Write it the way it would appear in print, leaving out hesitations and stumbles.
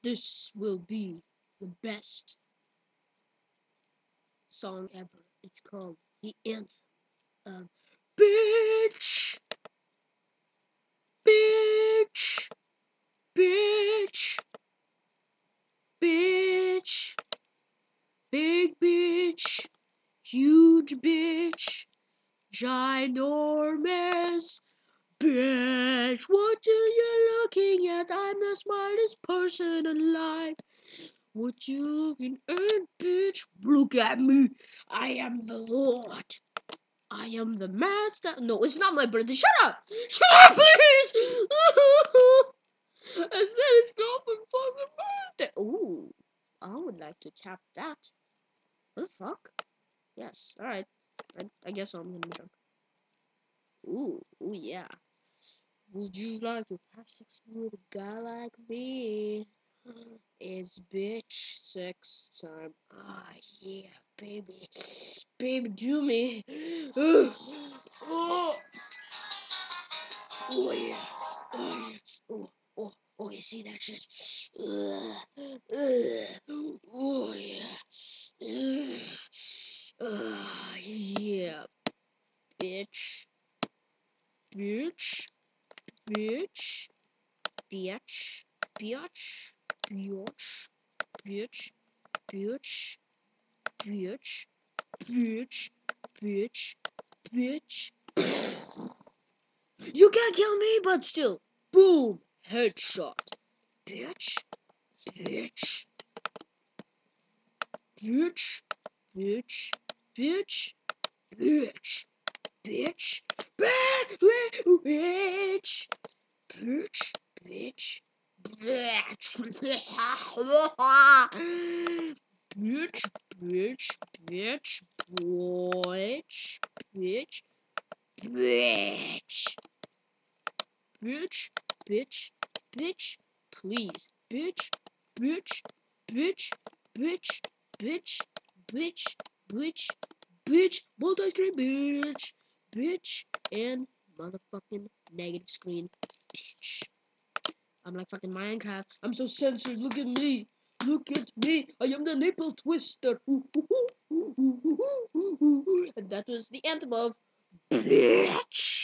This will be the best song ever. It's called the anthem of bitch, bitch, bitch, bitch, big bitch, huge bitch, ginormous bitch. What are you looking at? I'm the smartest person alive. What you looking at, bitch? Look at me. I am the Lord. I am the master. No, it's not my birthday. Shut up! Shut up, please! I said it's not my fucking birthday. Ooh, I would like to tap that. What the fuck? Yes, alright. I guess I'm gonna be drunk. Ooh, yeah. Would you like to have sex with a guy like me? It's bitch sex time. Ah, yeah, baby. Baby, do me. Oh, oh yeah. Oh, yeah. Oh, you see that shit? Oh, yeah. Yeah, bitch. Bitch. Bitch. Bitch. Bitch. Bitch. Bitch. Bitch. Bitch. Bitch. Bitch. Bitch. You can't kill me, but still. Boom. Headshot. Bitch. Bitch. Bitch. Bitch. Bitch. Bitch. Bitch. Bitch. Bitch. Bitch. Bitch. Bitch, bitch, bitch, bitch, bitch, bitch, bitch, bitch, bitch, please, bitch, bitch, bitch, bitch, bitch, bitch, bitch, bitch, multi-screen, bitch, bitch, and motherfucking negative screen, bitch. I'm like fucking Minecraft. I'm so censored. Look at me. Look at me. I am the nipple twister. And that was the anthem of bitch.